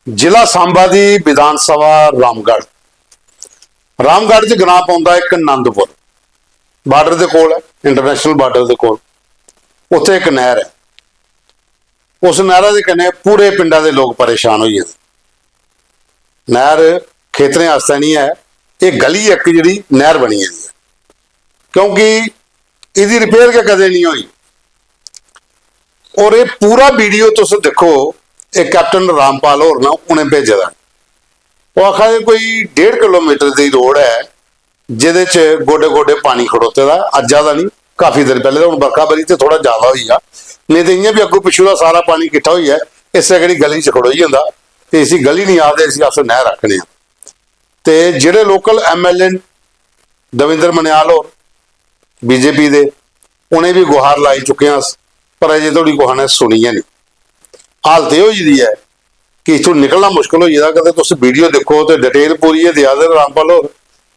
ਜ਼ਿਲ੍ਹਾ सांबा ਦੀ विधान सभा रामगढ़ च गना पाउंदा एक आनंदपुर बार्डर के कोल है, इंटरनेशनल बार्डर के कोल उत्थे एक नहर है। उस नहर के कन्ने पूरे पिंडां दे लोग परेशान हो जाते। नहर खेतरें आस्ते नहीं है, ये गली एक जिहड़ी नहर बनी है क्योंकि इसकी रिपेयर के कदे नहीं हुई। और ये पूरा वीडियो तुस देखो, एक कैप्टन रामपाल होर ना उन्हें भेजे दा, वो आखा कोई 1.5 किलोमीटर की रोड है जिहदे च गोडे गोडे पानी खड़ोते दा। अज ज़्यादा नहीं, काफ़ी देर पहले तो बरखा बरी तो थोड़ा ज़्यादा हुई आ, नहीं तो इं भी अगों पिछू का सारा पानी इकट्ठा हुई है। इस गली गली च खड़ोई जाता तो इसी गली नहीं आखते, इसी अस नहर रखने। तो जिहड़े लोकल MLA दविंदर मनियाल होर BJP दे, उन्हें भी गुहार लाई चुके हैं, पर अजे थोड़ी गुहार ने सुनी है नहीं। हालत यह होई है कि इथों निकलना मुश्किल हो जाता। कदे तुम वीडियो देखो तो डिटेल पूरी है दिया रामपाल होर,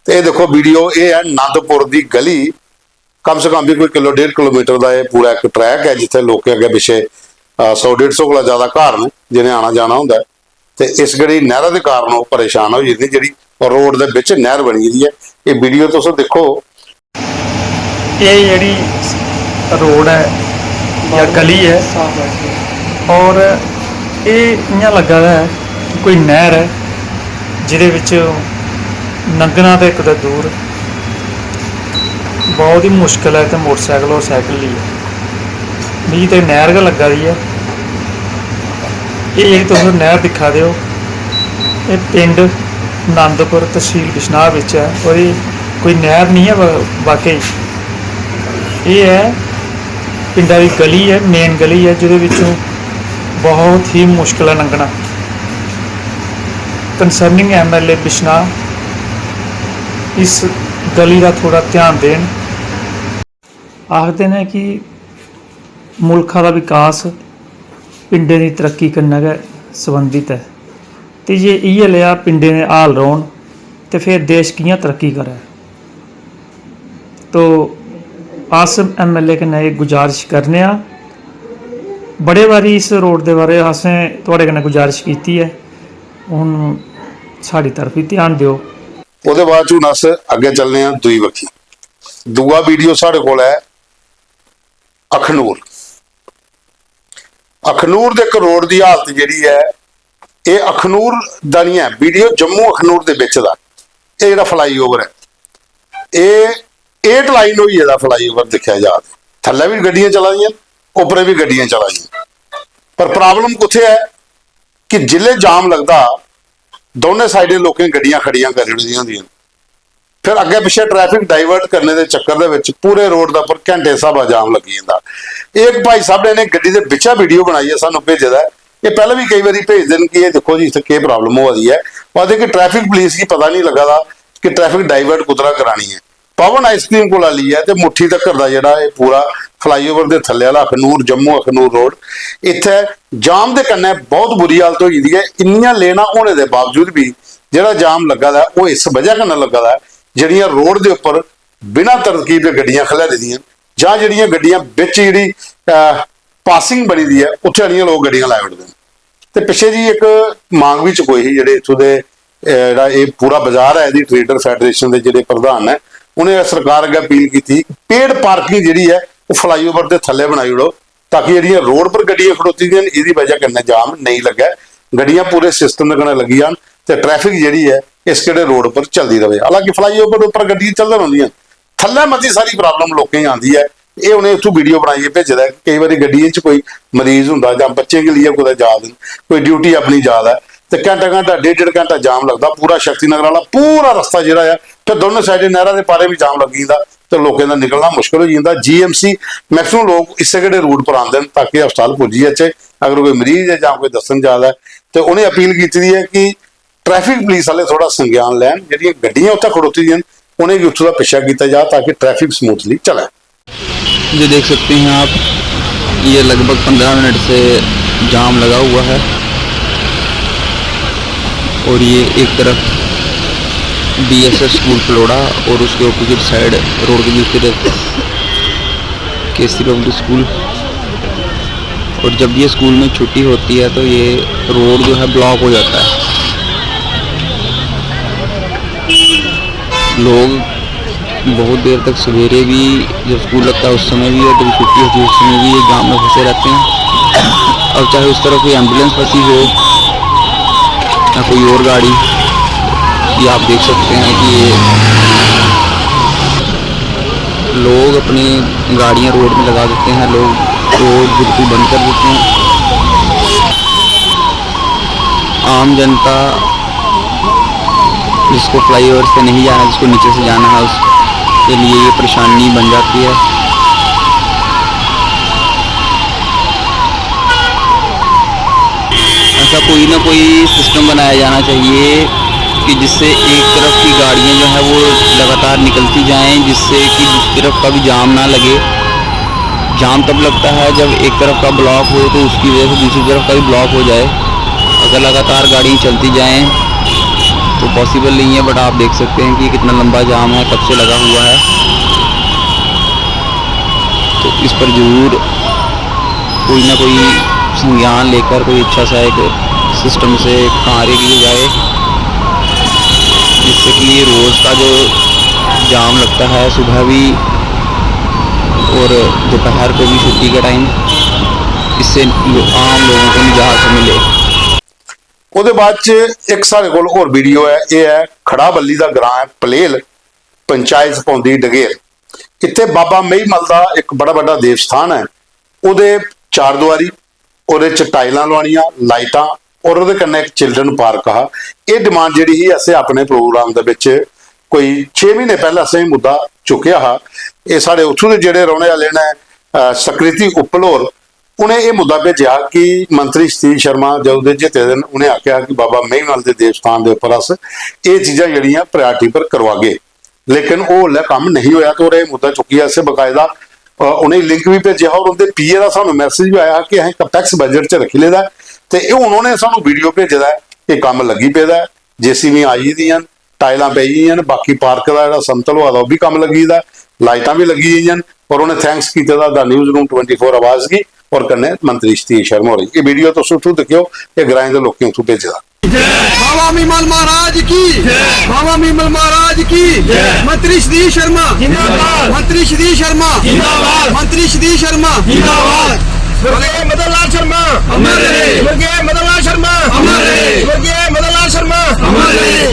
तो यह देखो वीडियो ये है आनंदपुर की गली, कम से कम भी कोई 1.5 किलोमीटर का यह पूरा एक ट्रैक है जिथे लोग अगे पिछे 100-150 को ज़्यादा घर ने जिन्हें आना जाना होंगे। तो इस गड़ी नहर के कारण वो परेशान हो जाती जी, रोड के बिच नहर बनी हुई है। ये वीडियो तुम देखो, ये जी रोड है या गली है और ये इं लगा है कि कोई नहर है जिहदे लंघना तो एक तो दूर बहुत ही मुश्किल है। तो मोटरसाइकिल और साइकिल ही है, बीच तो नहर का लगा दी है। ये जी तुम नहर दिखा दो, ये पिंड आनंदपुर तहसील बिशनाह विच है और ये कोई नहर नहीं है वाकई। ये है पिंडा की गली है, मेन गली है जिहदे बहुत ही मुश्किल है लंघना। कंसर्निंग MLA बिशनाह इस गली का थोड़ा ध्यान देन। आखते हैं कि मुल्का का विकास पिंडे की तरक्की करने गै संबंधित है, तो जे इयै लिया पिंडे ने हाल रौन तो फिर देश कियां तरक्की करे। तो अस MLA कन्नै गुजारिश करने आ, बड़े बारी इस रोड के बारे असें तुहाडे कन्नै गुजारिश की है, हुण साड़ी तरफ ही ध्यान दिओ। उसके बाद हूँ अस अगे चलने दुई बखी। दूआ वीडियो साढ़े कोल है अखनूर। अखनूर के एक रोड की हालत जी है, ये अखनूर का नहीं है वीडियो, जम्मू अखनूर के बिच का ये जिहड़ा फ्लाईओवर है, ये 8 लाइन हुई है फ्लाईओवर। देखा जा थल्ले भी गड्डियां चला दी, उपरे भी गड्डियां चला दी, पर प्रॉब्लम कुत्थे है कि जिले जाम लगता दोनों साइडें लोगों गड्डियां खड़ियां कर रही होंदियां, फिर अगे पिछे ट्रैफिक डाइवर्ट करने के चक्कर दे पूरे रोड का पर घंटे साहबा जाम लगी जाता। एक भाई साहब ने गड्डी के पिछा वीडियो बनाई है, सानू भेजे दा। ये पहले भी कई बार भेज देन कि ये देखो जी इतने क्या प्रॉब्लम हो रही है, और कि ट्रैफिक पुलिस की पता नहीं लगा कि ट्रैफिक डाइवर्ट कुदरा करानी है। पवन आइसक्रीम को ली है तो मुट्ठी तक का जोड़ा पूरा फ्लाईओवर के थले वाला अखनूर जम्मू अखनूर रोड, इत्थे जाम के कन्ने बहुत बुरी हालत हुई है। इन्नियां लेना होने के बावजूद भी जोड़ा जाम लगा है वो इस वजह कन्नै लगा है जिहड़ियां रोड के उपर बिना तरकीब के गड्डियां खलैरी दियां, जां जिहड़ियां गड्डियां बिच जिहड़ी पासिंग बनी दी है उत्थे वालियां लोग गड्डियां ला उठदे ने। ते पिछे जी एक मांग भी चुकोई ही, जिहड़े इत्थों दे जिहड़ा ये पूरा बाजार है इहदी ट्रेडर फैडरेशन के जिहड़े प्रधान है, उन्हें सरकार अगे अपील की पेड पार्किंग जिहड़ी है वो फ्लाईओवर के थले बनाई उड़ो, ताकि जिहड़ियां रोड पर गड्डियां खड़ोती दियां इसदी वजह कन्नै जाम नहीं लगे, गड्डियां पूरे सिस्टम के कन्नै लगी जान ते ट्रैफिक जिहड़ी है इस किहड़े रोड पर चलती रहे। हालांकि फ्लाईओवर उपर गड्डियां चलदी रहिंदियां, थल्ले मती सारी प्रॉब्लम लोगों की आती है। ये उन्हें इत्थों वीडियो बनाइए भेजदा, कई बार गड्डियां च कोई मरीज हुंदा जां बच्चे के लिए कुदै जा देन, कोई ड्यूटी अपनी जा है तो घंटा 1.5 घंटा जाम लगता पूरा शक्ति नगर वाला पूरा रस्ता जोड़ा है। फिर दोनों साइड नहर के पारे भी जाम लगी जाता तो लोगों का निकलना मुश्किल हो जाता। GMC मैक्सिमम लोग इस किहड़े रूट पर आते हैं ताकि हस्पताल पुजी जाए। अगर कोई मरीज है जां कोई दसन जा है तो उन्हें अपील की है कि ट्रैफिक पुलिस वाले थोड़ा संज्ञान लैन, जिहड़ियां गड्डियां उत्थे खड़ोती दियां उन्हें भी उत्थों का पिछा किया जाए ताकि ट्रैफिक स्मूथली चले। ये देख सकते हैं आप, ये लगभग 15 मिनट से जाम लगा हुआ है और ये एक तरफ BSS स्कूल पलोड़ा और उसके ऑपोजिट साइड रोड की दूसरी तरफ KC पब्लिक स्कूल और जब ये स्कूल में छुट्टी होती है तो ये रोड जो है ब्लॉक हो जाता है। लोग बहुत देर तक सवेरे भी जब स्कूल लगता है उस समय भी और जब छुट्टी होती है उस समय भी ये जाम में फंसे रहते हैं। और चाहे उस तरफ कोई एम्बुलेंस फंसी हो या कोई और गाड़ी, ये आप देख सकते हैं कि ये लोग अपनी गाड़ियां रोड में लगा देते हैं, लोग रोड बिल्कुल बंद कर देते हैं। आम जनता जिसको फ्लाईओवर से नहीं जाना, जिसको नीचे से जाना है, उसके लिए ये परेशानी बन जाती है। ऐसा कोई ना कोई सिस्टम बनाया जाना चाहिए कि जिससे एक तरफ की गाड़ियां जो है वो लगातार निकलती जाएं, जिससे कि दूसरी तरफ का भी जाम ना लगे। जाम तब लगता है जब एक तरफ का ब्लॉक हो तो उसकी वजह से दूसरी तरफ का भी ब्लॉक हो जाए। अगर लगातार गाड़ियाँ चलती जाएं तो पॉसिबल नहीं है, बट आप देख सकते हैं कि कितना लंबा जाम है, कब से लगा हुआ है। तो इस पर ज़रूर कोई ना कोई संज्ञान लेकर कोई अच्छा सा एक सिस्टम से कार्य किया जाए, जिससे कि रोज़ का जो जाम लगता है सुबह भी और दोपहर को भी छुट्टी के टाइम, इससे आम लोगों को निजात मिले। ਉਹਦੇ ਬਾਅਦ ਚ ਇੱਕ ਸਾਡੇ ਕੋਲ ਹੋਰ ਵੀਡੀਓ ਹੈ। ਇਹ ਹੈ ਖੜਾ ਬੱਲੀ ਦਾ ਗ੍ਰਾਂ ਹੈ, ਪਲੇਲ ਪੰਚਾਇਤ ਪੌਂਦੀ ਡਗੇਰ। ਇੱਥੇ ਬਾਬਾ ਮਹੀਮਲ ਦਾ ਇੱਕ ਬੜਾ ਵੱਡਾ ਦੇਵ ਸਥਾਨ ਹੈ। ਉਹਦੇ ਚਾਰ ਦੁਆਰੀ, ਉਹਦੇ ਚ ਟਾਈਲਾਂ ਲਵਾਉਣੀਆਂ, ਲਾਈਟਾਂ ਔਰ ਉਹਦੇ ਕन्नै ਇੱਕ ਚਿਲਡਰਨ ਪਾਰਕ ਆ। ਇਹ ਡਿਮਾਂਡ ਜਿਹੜੀ ਸੀ ਅਸੀਂ ਆਪਣੇ ਪ੍ਰੋਗਰਾਮ ਦੇ ਵਿੱਚ ਕੋਈ 6 ਮਹੀਨੇ ਪਹਿਲਾਂ ਅਸੀਂ ਮੁੱਦਾ ਚੁੱਕਿਆ हा। ਇਹ ਸਾਡੇ ਉੱਥੋਂ ਦੇ ਜਿਹੜੇ ਰਹਿਣੇ ਵਾਲੇ ਨੇ ਸਕ੍ਰਿਤੀ ਉਪਲੋਰ, ਉਹਨੇ ਇਹ ਮੁੱਦਾ ਭੇਜਿਆ ਕਿ ਮੰਤਰੀ ਸਤੀਸ਼ ਸ਼ਰਮਾ ਜਦੋਂ ਦੇ ਜਿੱਤੇ ਦਿਨ ਉਹਨੇ ਆਖਿਆ ਕਿ ਬਾਬਾ ਮਹੀਮਲ ਦੇ ਦੇਵ ਸਥਾਨ ਦੇ ਉੱਪਰ ਅਸ ਇਹ ਚੀਜ਼ਾਂ ਜਿਹੜੀਆਂ ਪ੍ਰਾਇਰਟੀ ਪਰ ਕਰਵਾਗੇ, ਲੇਕਿਨ ਉਹ ਹਲੇ ਕੰਮ ਨਹੀਂ ਹੋਇਆ। ਤੇ ਉਹ ਇਹ ਮੁੱਦਾ ਚੁੱਕਿਆ ਸੀ ਬਕਾਇਦਾ, ਉਹਨੇ ਲਿੰਕ ਵੀ ਭੇਜਿਆ ਔਰ ਉਹਦੇ ਪੀਏ ਦਾ ਸਾਨੂੰ ਮੈਸੇਜ ਵੀ ਆਇਆ ਕਿ ਅਸੀਂ ਕਪੈਕਸ ਬਜਟ 'ਚ ਰੱਖੀ ਲੈਦਾ। ਤੇ ਇਹ ਉਹਨਾਂ ਨੇ ਸਾਨੂੰ ਵੀਡੀਓ ਭੇਜਦਾ ਕਿ ਕੰਮ ਲੱਗੀ ਪਿਆ, ਜੇਸੀਬੀ ਆਈ ਦੀਆਂ, ਟਾਈਲਾਂ ਪਈ ਗਈਆਂ, ਬਾਕੀ ਪਾਰਕ ਦਾ ਜਿਹੜਾ ਸਮਤਲ ਹੋਇਆ ਉਹ ਵੀ ਕੰਮ ਲੱਗੀ ਦਾ, ਲਾਈਟਾਂ ਵੀ ਲੱਗੀ ਗਈਆਂ। ਔਰ ਉਹਨੇ ਥੈਂਕਸ ਕੀਤਾ ਦਾ ਨਿਊਜ਼ ਰੂਮ 24 ਆਵਾਜ਼ ਕੀ और कन्ने मंत्री सतीश शर्मा हो रही। ये वीडियो तो सुठू देखियो, ये ग्रां दे लोकां नूं भेजदा। बाबा मीमल महाराज की, बाबा मीमल महाराज की, मंत्री सतीश शर्मा जिंदाबाद, मंत्री सतीश शर्मा जिंदाबाद, मंत्री सतीश शर्मा जिंदाबाद। स्वर्गीय मदन लाल शर्मा अमर रहे, स्वर्गीय मदन लाल शर्मा अमर रहे, स्वर्गीय मदन लाल शर्मा अमर रहे।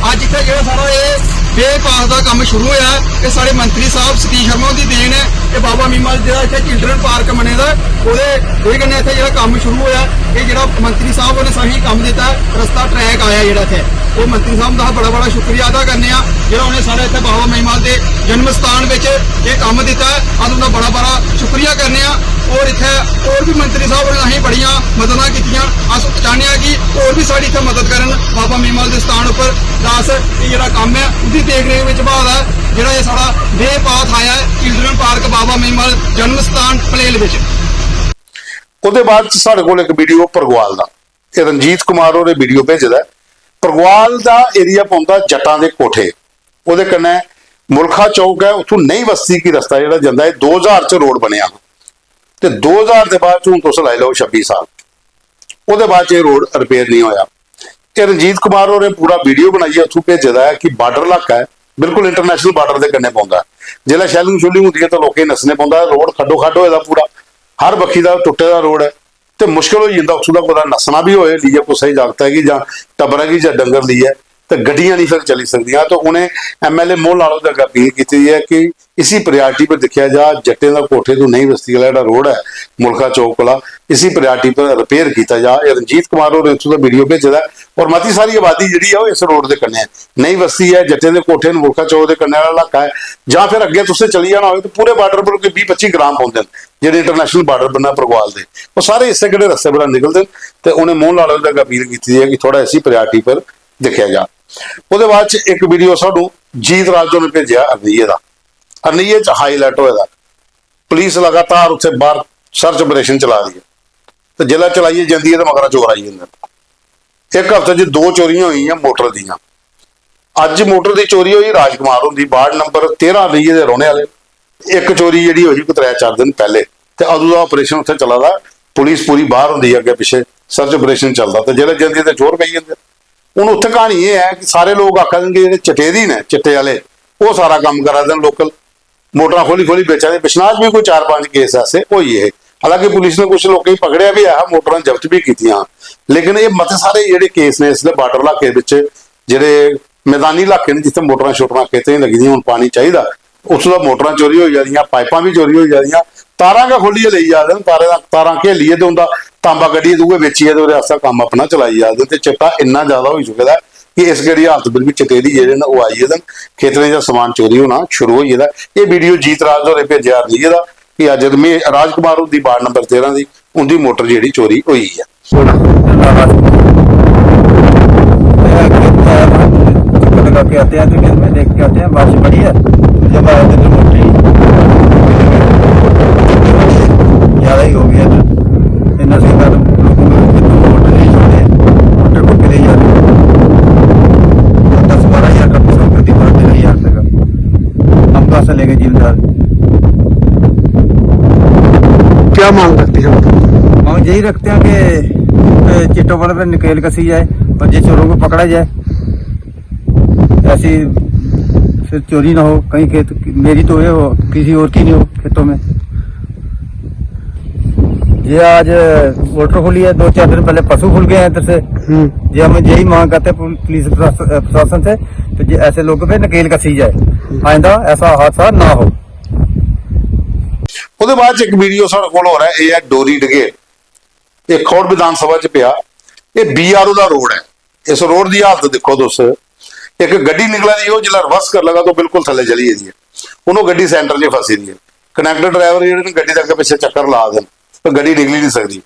ਅੱਜ ਇੱਥੇ ਜਿਹੜਾ ਸਾਰਾ ਇਹ ਬੇਪਾਸ ਦਾ ਕੰਮ ਸ਼ੁਰੂ ਹੋਇਆ, ਇਹ ਸਾਡੇ ਮੰਤਰੀ ਸਾਹਿਬ ਸਤੀਸ਼ ਸ਼ਰਮਾ ਦੀ ਦੇਣ ਹੈ। ਇਹ ਬਾਬਾ ਮੀਮਲ ਜਿਹੜਾ ਇੱਥੇ ਚਿਲਡਰਨ ਪਾਰਕ ਬਣੇਦਾ, ਉਹਦੇ ਕੰਨੇ ਇੱਥੇ ਜਿਹੜਾ ਕੰਮ ਸ਼ੁਰੂ ਹੋਇਆ, ਇਹ ਜਿਹੜਾ ਮੰਤਰੀ ਸਾਹਿਬ ਉਹਨੇ ਸਹੀ ਕੰਮ ਦਿੱਤਾ, ਰਸਤਾ ਟਰੈਕ ਆਇਆ ਜਿਹੜਾ ਇੱਥੇ, ਉਹ ਮੰਤਰੀ ਸਾਹਿਬ ਦਾ ਬੜਾ ਬੜਾ ਸ਼ੁਕਰੀਆ ਅਦਾ ਕਰਨੇ ਆ, ਜਿਹੜਾ ਉਹਨੇ ਸਾਡੇ ਇੱਥੇ ਬਾਬਾ ਮੀਮਲ ਦੇ ਜਨਮ ਸਥਾਨ ਵਿੱਚ ਇਹ ਕੰਮ ਦਿੱਤਾ। ਅੱਜ ਉਹਦਾ ਬੜਾ ਬੜਾ ਸ਼ੁਕਰੀਆ ਕਰਨੇ ਆ। ਔਰ ਇੱਥੇ ਹੋਰ ਵੀ ਮੰਤਰੀ ਸਾਹਿਬ ਨੇ ਅਸੀਂ ਬੜੀਆਂ ਮਦਦਾਂ ਕੀਤੀਆਂ। ਅਸੀਂ ਚਾਹੁੰਦੇ ਹਾਂ ਕਿ ਹੋਰ ਵੀ ਸਾਡੀ ਇੱਥੇ ਮਦਦ ਕਰਨ ਬਾਬਾ ਮੀਮਲ ਦੇ ਸਥਾਨ ਉੱਪਰ। ਦਾਸ ਇਹ ਜਿਹੜਾ ਕੰਮ ਹੈ ਉਹਦੀ ਦੇਖ ਰੇਖ ਵਿੱਚ ਬਾਅਦ ਹੈ ਜਿਹੜਾ ਇਹ ਸਾਡਾ ਬੇਪਾਸ ਆਇਆ ਚਿਲਡਰਨ ਪਾਰਕ ਬਾਬਾ ਮੀਮਲ ਜਨਮ ਸਥਾਨ ਪਲੇਲ ਵਿੱਚ। ਉਹਦੇ ਬਾਅਦ ਸਾਡੇ ਕੋਲ ਇੱਕ ਵੀਡੀਓ ਪਰਗਵਾਲ ਦਾ, ਇਹ ਰਣਜੀਤ ਕੁਮਾਰ ਉਹਨੇ ਵੀਡੀਓ ਭੇਜਦਾ। ਪਰਗਵਾਲ ਦਾ ਏਰੀਆ ਪਾਉਂਦਾ ਜੱਟਾਂ ਦੇ ਕੋਠੇ, ਉਹਦੇ ਕੰਨੇ ਮੁਲਖਾ ਚੌਕ ਹੈ, ਉੱਥੋਂ ਨਈ ਬਸਤੀ ਕੀ ਰਸਤਾ ਜਿਹੜਾ ਜਾਂਦਾ ਹੈ 2000 ਚ ਰੋਡ ਬਣਿਆ ਤੇ 2000 ਦੇ ਬਾਅਦ ਹੁਣ ਤੁਸੀਂ ਲੈ ਲਓ 26 ਸਾਲ, ਉਹਦੇ ਬਾਅਦ ਚ ਇਹ ਰੋਡ ਰਿਪੇਅਰ ਨਹੀਂ ਹੋਇਆ। ਇਹ ਰਣਜੀਤ ਕੁਮਾਰ ਉਹਨੇ ਪੂਰਾ ਵੀਡੀਓ ਬਣਾਈ ਹੈ, ਉੱਥੋਂ ਭੇਜਦਾ ਹੈ ਕਿ ਬਾਰਡਰ ਇਲਾਕਾ ਹੈ, ਬਿਲਕੁਲ ਇੰਟਰਨੈਸ਼ਨਲ ਬਾਰਡਰ ਦੇ ਕੰਨੇ ਪਾਉਂਦਾ। ਜਿਹੜਾ ਸ਼ੈਲਿੰਗ ਸ਼ੁਲਿੰਗ ਹੁੰਦੀ ਹੈ ਤਾਂ ਲੋਕੀ ਨੱਸਣੇ ਪਾਉਂਦਾ। ਰੋਡ ਖੱਡੋ ਖੱਡ ਹੋਏਦਾ, ਪੂਰਾ ਹਰ ਬੱਖੀ ਦਾ ਟੁੱਟੇ ਦਾ ਰੋਡ ਹੈ ਤੇ ਮੁਸ਼ਕਿਲ ਹੋ ਜਾਂਦਾ ਉੱਥੋਂ ਦਾ ਪਤਾ ਨੱਸਣਾ ਵੀ ਹੋਏ ਲੀਏ ਕੋਈ ਸਹੀ ਜਾਗਤਾ ਹੈ ਕਿ ਜਾਂ ਟੱਬਰ ਹੈਗੀ ਜਾਂ ਡੰਗਰ ਲਈ ਹੈ ਤੇ ਗੱਡੀਆਂ ਨਹੀਂ ਫਿਰ ਚਲੀ ਸਕਦੀਆਂ। ਤਾਂ ਉਹਨੇ MLA ਮੋਹ ਲਾਲੋ ਦਾ ਅਪੀਲ ਕੀਤੀ ਹੈ ਕਿ इसी प्रायोरिटी पर देखा जा जट्टे का कोठे तो नहीं बस्ती वाला जो रोड है मुल्खा चौक वाला इसी प्रायोरिटी पर रिपेयर किया जा। रंजीत कुमार और इतों का वीडियो भेजा और मती सारी आबादी जी है इस रोड के कन्ने नई बस्ती है, जट्टे के कोठे मुल्खा चौक के कन्ने वाला इलाका है, ਜਾਂ फिर अगे तुसे चली जाना हो तो पूरे बार्डर पर 20-25 ग्राम पाते हैं जो इंटरनेशनल बार्डर बनना परगवाल के, वो सारे इसे किहड़े रस्ते पर निकलते हैं। तो उन्हें मोहन लाल तक अपील की है कि थोड़ा इसी प्रायोरिटी पर देखा जा। उसके बाद एक वीडियो सानू जीत राजो ने भेजा अरनीए का, अरनीए च हाईलाइट होया पुलिस लगातार उत्थे बाहर सर्च ऑपरेशन चला रही है तो जिला चलाई जाती है तो मगरा चोर आई जाते। एक हफ्ते च 2 चोरियां हुई मोटर दियां। अज मोटर की चोरी हुई राजकुमार होंगी वार्ड नंबर 13 अरनीए के रहने वाले। एक चोरी जी हुई 3-4 दिन पहले ਤੇ ਉਦੋਂ ਦਾ ਆਪਰੇਸ਼ਨ ਉੱਥੇ ਚੱਲਦਾ, ਪੁਲਿਸ ਪੂਰੀ ਬਾਹਰ ਹੁੰਦੀ ਹੈ, ਅੱਗੇ ਪਿੱਛੇ ਸਰਚ ਆਪਰੇਸ਼ਨ ਚੱਲਦਾ, ਤੇ ਜਿਹੜੇ ਜਾਂਦੀ ਤੇ ਜ਼ੋਰ ਪਈ ਜਾਂਦੇ। ਹੁਣ ਉੱਥੇ ਕਹਾਣੀ ਇਹ ਹੈ ਕਿ ਸਾਰੇ ਲੋਕ ਆਖਣਗੇ ਜਿਹੜੇ ਚਟੇਰੀ ਨੇ ਚਿੱਟੇ ਵਾਲੇ ਉਹ ਸਾਰਾ ਕੰਮ ਕਰਾ ਦੇਣ, ਲੋਕਲ ਮੋਟਰਾਂ ਖੋਲੀ ਵੇਚਾਂ ਦੇ। ਬਿਸ਼ਨਾਹ 'ਚ ਵੀ ਕੋਈ 4-5 ਕੇਸ ਐਸੇ ਹੋਈ ਹੈ। ਹਾਲਾਂਕਿ ਪੁਲਿਸ ਨੇ ਕੁਝ ਲੋਕਾਂ ਹੀ ਪਕੜਿਆ ਵੀ ਆ, ਮੋਟਰਾਂ ਜ਼ਬਤ ਵੀ ਕੀਤੀਆਂ, ਲੇਕਿਨ ਇਹ ਮਤੇ ਸਾਰੇ ਜਿਹੜੇ ਕੇਸ ਨੇ ਇਸ ਦੇ ਬਾਰਡਰ ਇਲਾਕੇ ਵਿੱਚ, ਜਿਹੜੇ ਮੈਦਾਨੀ ਇਲਾਕੇ ਨੇ ਜਿੱਥੇ ਮੋਟਰਾਂ ਛੋਟਰਾਂ ਖੇਤਾਂ 'ਚ ਲੱਗਦੀਆਂ, ਹੁਣ ਪਾਣੀ ਚਾਹੀਦਾ, ਉੱਥੋਂ ਦਾ ਮੋਟਰਾਂ ਚੋਰੀ ਹੋ ਜਾਂਦੀਆਂ, ਪਾਈਪਾਂ ਵੀ ਚੋਰੀ ਹੋ ਜਾਂਦੀਆਂ, ਤਾਰਾਂ ਕਾ ਖੋਲੀਏ ਲਈ ਜਾਂਦੇ ਨੇ, ਤਾਰਾਂ ਘੇਲੀਏ ਤੇ ਉਹਦਾ ਤਾਂਬਾ ਗੱਡੀ ਦੂਏ ਵੇਚੀਏ ਤੇ ਉਹਦੇ ਆਸਾ ਕੰਮ ਆਪਣਾ ਚਲਾਈ ਜਾਂਦੇ। ਤੇ ਚਿੱਟਾ ਇੰਨਾ ਜ਼ਿਆਦਾ ਹੋ ਚੁੱਕਾ ਕਿ ਇਸ ਗੜੀ ਹਾਲਤ ਵਿੱਚ ਚਟੇਰੀ ਜਿਹੜੇ ਨੇ ਉਹ ਆਈ ਇਹਦਾ ਖੇਤਰਾਂ ਦਾ ਸਮਾਨ ਚੋਰੀ ਹੋਣਾ ਸ਼ੁਰੂ ਹੋ ਜਾਂਦਾ। ਇਹ ਵੀਡੀਓ ਜੀਤ ਰਾਜ ਹੋਰੇ ਭੇਜਿਆ ਰਲੀ ਇਹਦਾ ਕਿ ਅੱਜ ਰਾਜਕੁਮਾਰ ਦੀ ਵਾਰਡ ਨੰਬਰ 13 ਦੀ ਉਹਦੀ ਮੋਟਰ ਜਿਹੜੀ ਚੋਰੀ ਹੋਈ ਹੈ। लगा के आते हैं तो खेत में देख के आते हैं, बारिश पड़ी है, जब आए थे तो मोटी ज़्यादा ही हो गया था। इतना से लोगों को मोटर नहीं छोड़े, मोटर को ले जाते 10-12 हज़ार का पैसा प्रति 13,000 का हम कहाँ से लेंगे जिम्मेदार। क्या मांग रखते हैं? हम यही रखते हैं कि चिट्टों पर निकेल कसी जाए और जिस चोरों को पकड़ा जाए, ऐसी फिर चोरी ना हो कहीं, खेत मेरी तो ये हो किसी और की नहीं हो खेतों में। ये आज मोटर खुली है, 2-4 दिन पहले पशु खुल गए हैं इधर से। ये हम यही मांग करते हैं पुलिस प्रशासन से कि ऐसे लोगों पे नकेल कसी जाए, आइंदा ऐसा हादसा ना हो। ਉਹਦੇ ਬਾਅਦ 'ਚ ਇੱਕ ਵੀਡੀਓ ਸਾਡੇ ਕੋਲ ਹੋ ਰਿਹਾ, ਇਹ ਹੈ ਡੋਰੀ ਡਗੇ, ਇਹ ਖੌੜ ਵਿਧਾਨ ਸਭਾ 'ਚ ਪਿਆ। ਇਹ BRO ਦਾ ਰੋਡ ਹੈ। ਇਸ ਰੋਡ ਦੀ ਹਾਲਤ ਦੇਖੋ ਦੋਸਤੋ, ਇੱਕ ਗੱਡੀ ਨਿਕਲਾ ਦੀ ਉਹ ਜਿਹੜਾ ਰਿਵਰਸ ਕਰ ਲਗਾ ਤਾਂ ਬਿਲਕੁਲ ਥੱਲੇ ਚਲੀ ਜਾਂਦੀ ਹੈ, ਉਹਨੂੰ ਗੱਡੀ ਸੈਂਟਰ 'ਚ ਫਸੀ ਦੀ ਹੈ। ਕਨੈਕਟਰ ਡਰਾਈਵਰ ਜਿਹੜੇ ਨੇ ਗੱਡੀ ਦੇ ਅੱਗੇ ਪਿੱਛੇ ਚੱਕਰ ਲਾ ਦੇਣ ਤਾਂ ਗੱਡੀ ਨਿਕਲ ਨਹੀਂ ਸਕਦੀ।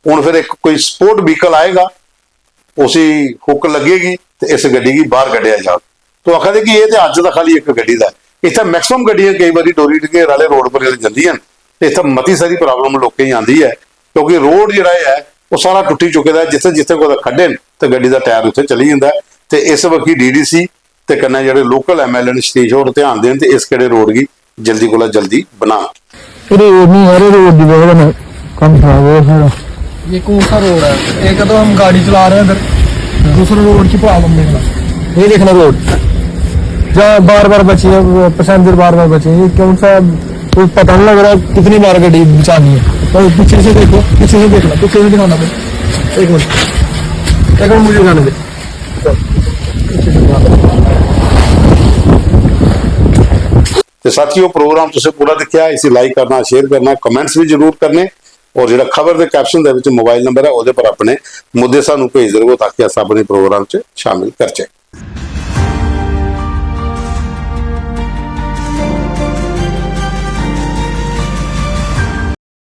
ਹੁਣ ਫਿਰ ਇੱਕ ਕੋਈ ਸਪੋਰਟ ਵਹੀਕਲ ਆਏਗਾ, ਉਸੇ ਹੁੱਕ ਲੱਗੇਗੀ ਤੇ ਇਸ ਗੱਡੀ ਦੀ ਬਾਹਰ ਕੱਢਿਆ ਜਾਵੇ। ਤਾਂ ਆਖਦੇ ਕਿ ਇਹ ਤੇ ਅੱਜ ਦਾ ਖਾਲੀ ਇੱਕ ਗੱਡੀ ਦਾ, ਇੱਥੇ ਮੈਕਸਿਮਮ ਗੱਡੀਆਂ ਕਈ ਵਾਰੀ ਡੋਰੀ ਡਗੇ ਵਾਲੇ ਰੋਡ ਪਰ ਜਾਂਦੀਆਂ ਤੇ ਇੱਥੇ ਮਤੀ ਸਾਰੀ ਪ੍ਰੋਬਲਮ ਲੋਕਾਂ ਹੀ ਆਉਂਦੀ ਹੈ, ਕਿਉਂਕਿ ਰੋਡ ਜਿਹੜਾ ਹੈ ਉਹ ਸਾਰਾ ਟੁੱਟੀ ਚੁੱਕਿਆ, ਜਿੱਥੇ ਜਿੱਥੇ ਕੋਈ ਖੱਡੇ ਨੇ ਤੇ ਗੱਡੀ ਦਾ ਟਾਇਰ ਉੱਥੇ ਚਲੀ ਜਾਂਦਾ। ਤੇ ਇਸ ਵਕਤ DDC ਤੇ ਕੰਨਾ ਜਿਹੜੇ ਲੋਕਲ MLA ਨੇ ਸਟੇਜ ਹੋਰ ਧਿਆਨ ਦੇਣ ਤੇ ਇਸ ਕਿਹੜੇ ਰੋਡ की जल्दी को जल्दी बना। रोड नहीं है, रोड की वजह से काम खराब हो गया। ये कौन सा रोड है? एक तो हम गाड़ी चला रहे हैं इधर, दूसरा रोड की प्रॉब्लम देखना, ये देखना रोड जहाँ बार बार बची है, पैसेंजर बार बार बचे हैं, कौन सा कोई पता नहीं लग रहा कितनी बार गाड़ी बचानी है। तो पीछे से देखो, पीछे से देखना, पीछे से दिखाना दे, एक मिनट मुझे दिखाने दे। ਤੇ ਸਾਥੀਓ ਪ੍ਰੋਗਰਾਮ ਤੁਸੀਂ ਪੂਰਾ ਦੇਖਿਆ, ਇਸੇ ਲਾਈਕ ਕਰਨਾ, ਸ਼ੇਅਰ ਕਰਨਾ, ਕਮੈਂਟਸ ਵੀ ਜ਼ਰੂਰ ਕਰਨੇ, ਔਰ ਜਿਹੜਾ ਖਬਰ ਦੇ ਕੈਪਸ਼ਨ ਦੇ ਵਿੱਚ ਮੋਬਾਈਲ ਨੰਬਰ ਹੈ ਉਹਦੇ ਪਰ ਆਪਣੇ ਮੁੱਦੇ ਸਾਨੂੰ ਭੇਜ ਦਿਓ ਤਾਂ ਕਿ ਅਸੀਂ ਆਪਣੇ ਪ੍ਰੋਗਰਾਮ 'ਚ ਸ਼ਾਮਿਲ ਕਰ ਜਾਈਏ।